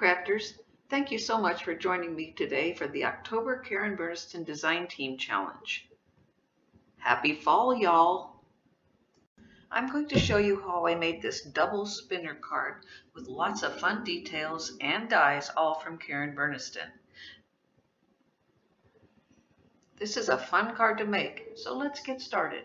Crafters, thank you so much for joining me today for the October Karen Burniston Design Team Challenge. Happy fall, y'all! I'm going to show you how I made this double spinner card with lots of fun details and dies, all from Karen Burniston. This is a fun card to make, so let's get started.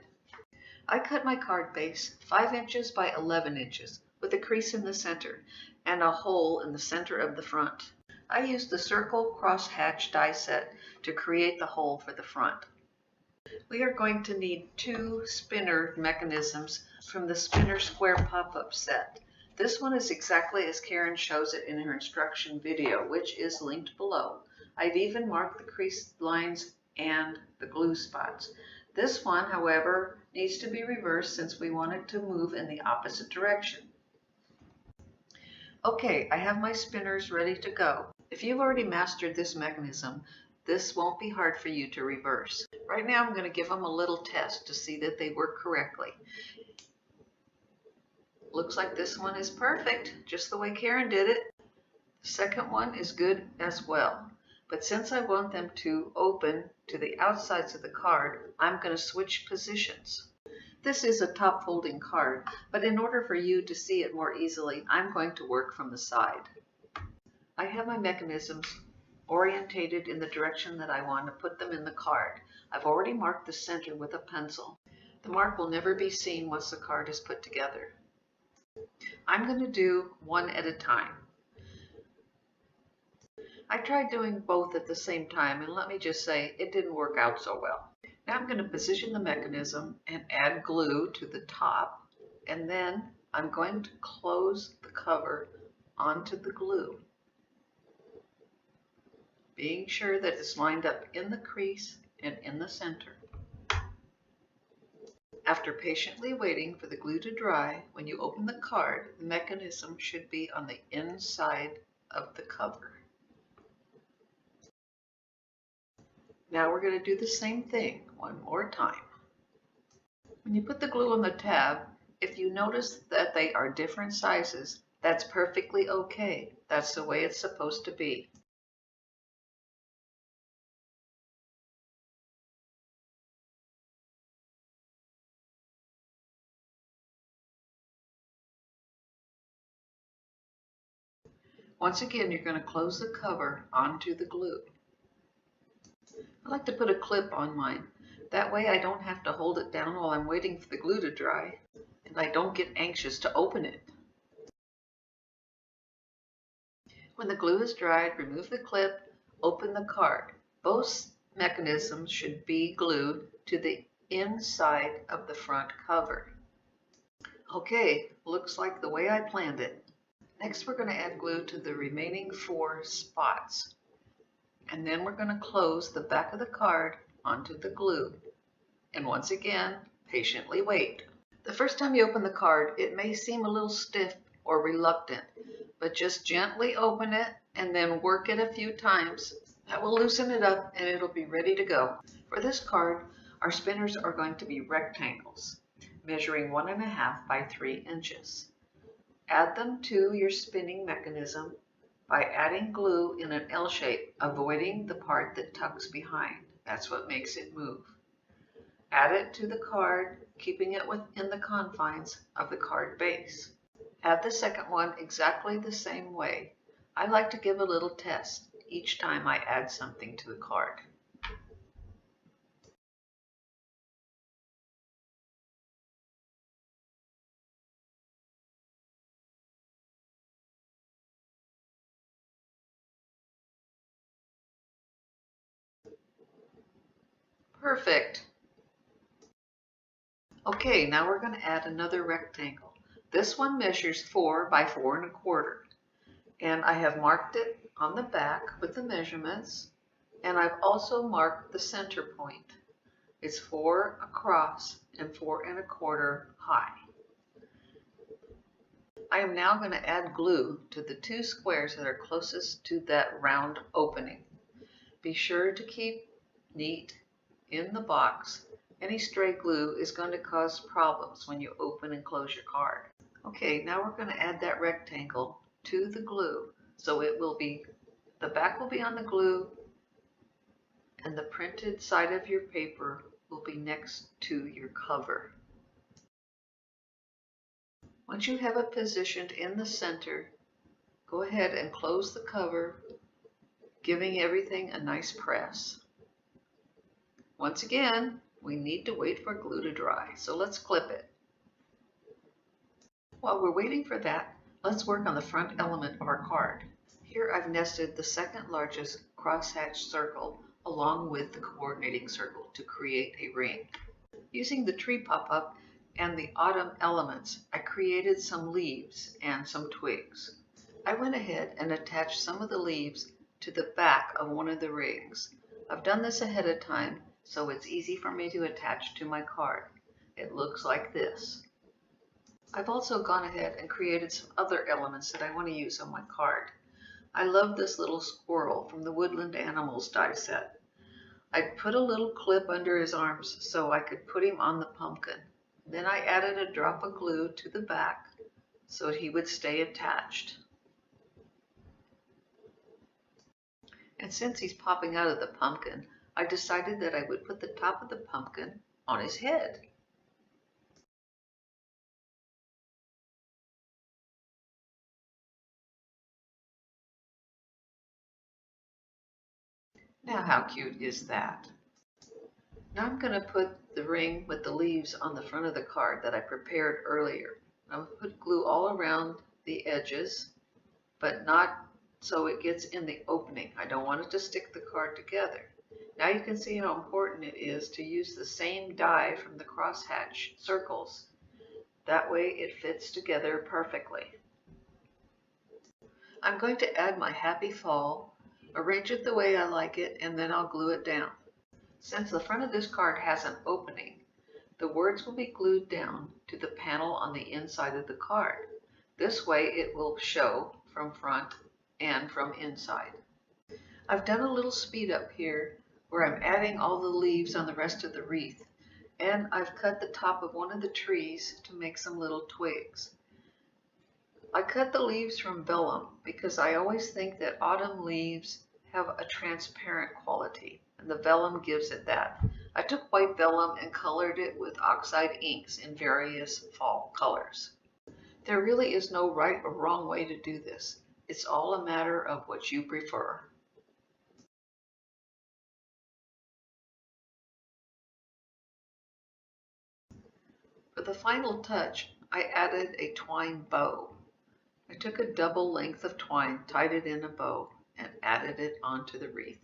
I cut my card base 5 inches by 11 inches with a crease in the center and a hole in the center of the front. I used the circle crosshatch die set to create the hole for the front. We are going to need 2 spinner mechanisms from the spinner square pop-up set. This one is exactly as Karen shows it in her instruction video, which is linked below. I've even marked the crease lines and the glue spots. This one, however, needs to be reversed since we want it to move in the opposite direction. Okay, I have my spinners ready to go. If you've already mastered this mechanism, this won't be hard for you to reverse. Right now I'm going to give them a little test to see that they work correctly. Looks like this one is perfect, just the way Karen did it. The second one is good as well. But since I want them to open to the outsides of the card, I'm going to switch positions. This is a top folding card, but in order for you to see it more easily, I'm going to work from the side. I have my mechanisms orientated in the direction that I want to put them in the card. I've already marked the center with a pencil. The mark will never be seen once the card is put together. I'm going to do one at a time. I tried doing both at the same time, and let me just say, it didn't work out so well. Now I'm going to position the mechanism and add glue to the top, and then I'm going to close the cover onto the glue, being sure that it's lined up in the crease and in the center. After patiently waiting for the glue to dry, when you open the card, the mechanism should be on the inside of the cover. Now we're going to do the same thing one more time. When you put the glue on the tab, if you notice that they are different sizes, that's perfectly okay. That's the way it's supposed to be. Once again, you're going to close the cover onto the glue. I like to put a clip on mine. That way I don't have to hold it down while I'm waiting for the glue to dry, and I don't get anxious to open it. When the glue is dried, remove the clip, open the card. Both mechanisms should be glued to the inside of the front cover. Okay, looks like the way I planned it. Next we're going to add glue to the remaining 4 spots. And then we're going to close the back of the card onto the glue. And once again, patiently wait. The first time you open the card, it may seem a little stiff or reluctant, but just gently open it and then work it a few times. That will loosen it up and it'll be ready to go. For this card, our spinners are going to be rectangles, measuring 1.5 by 3 inches. Add them to your spinning mechanism by adding glue in an L shape, avoiding the part that tucks behind. That's what makes it move. Add it to the card, keeping it within the confines of the card base. Add the second one exactly the same way. I like to give a little test each time I add something to the card. Perfect. Okay, now we're going to add another rectangle. This one measures 4 by 4.25, and I have marked it on the back with the measurements, and I've also marked the center point. It's 4 across and 4.25 high. I am now going to add glue to the 2 squares that are closest to that round opening. Be sure to keep neat in the box. Any stray glue is going to cause problems when you open and close your card. Okay, now we're going to add that rectangle to the glue. So the back will be on the glue and the printed side of your paper will be next to your cover. Once you have it positioned in the center, go ahead and close the cover, giving everything a nice press. Once again, we need to wait for glue to dry, so let's clip it. While we're waiting for that, let's work on the front element of our card. Here I've nested the second largest crosshatch circle along with the coordinating circle to create a ring. Using the tree pop-up and the autumn elements, I created some leaves and some twigs. I went ahead and attached some of the leaves to the back of one of the rings. I've done this ahead of time, so it's easy for me to attach to my card. It looks like this. I've also gone ahead and created some other elements that I want to use on my card. I love this little squirrel from the Woodland Animals die set. I put a little clip under his arms so I could put him on the pumpkin. Then I added a drop of glue to the back so he would stay attached. And since he's popping out of the pumpkin, I decided that I would put the top of the pumpkin on his head. Now how cute is that? Now I'm going to put the ring with the leaves on the front of the card that I prepared earlier. I'm going to put glue all around the edges, but not so it gets in the opening. I don't want it to stick the card together. Now you can see how important it is to use the same die from the crosshatch circles. That way it fits together perfectly. I'm going to add my happy fall, arrange it the way I like it, and then I'll glue it down. Since the front of this card has an opening, the words will be glued down to the panel on the inside of the card. This way it will show from front and from inside. I've done a little speed up here where I'm adding all the leaves on the rest of the wreath, and I've cut the top of one of the trees to make some little twigs. I cut the leaves from vellum because I always think that autumn leaves have a transparent quality, and the vellum gives it that. I took white vellum and colored it with oxide inks in various fall colors. There really is no right or wrong way to do this. It's all a matter of what you prefer. For the final touch, I added a twine bow. I took a double length of twine, tied it in a bow, and added it onto the wreath.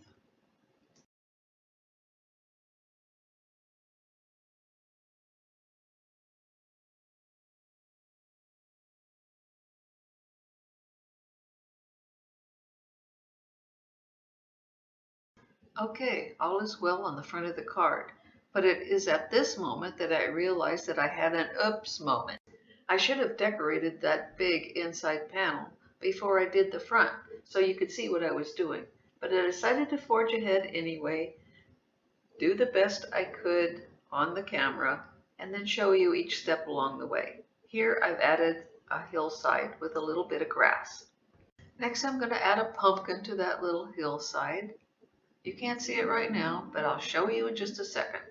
Okay, all is well on the front of the card, but it is at this moment that I realized that I had an oops moment. I should have decorated that big inside panel before I did the front so you could see what I was doing, but I decided to forge ahead anyway, do the best I could on the camera, and then show you each step along the way. Here I've added a hillside with a little bit of grass. Next I'm going to add a pumpkin to that little hillside. You can't see it right now, but I'll show you in just a second.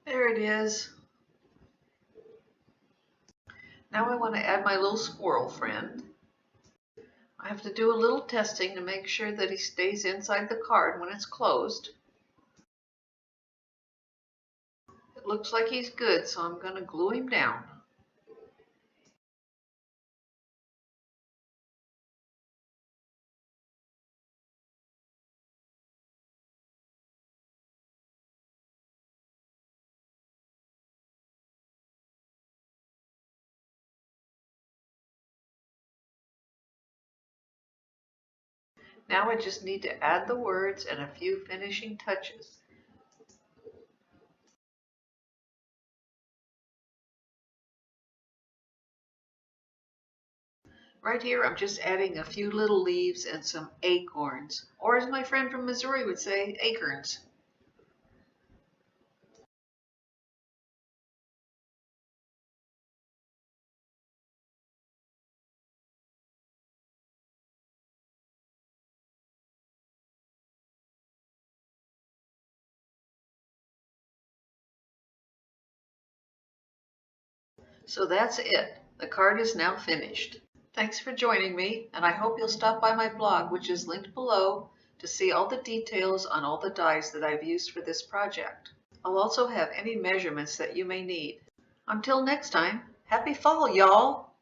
There it is. Now I want to add my little squirrel friend. I have to do a little testing to make sure that he stays inside the card when it's closed. It looks like he's good, so I'm going to glue him down. Now I just need to add the words and a few finishing touches. Right here I'm just adding a few little leaves and some acorns, or as my friend from Missouri would say, acorns. So that's it. The card is now finished. Thanks for joining me, and I hope you'll stop by my blog, which is linked below, to see all the details on all the dies that I've used for this project. I'll also have any measurements that you may need. Until next time, happy fall, y'all!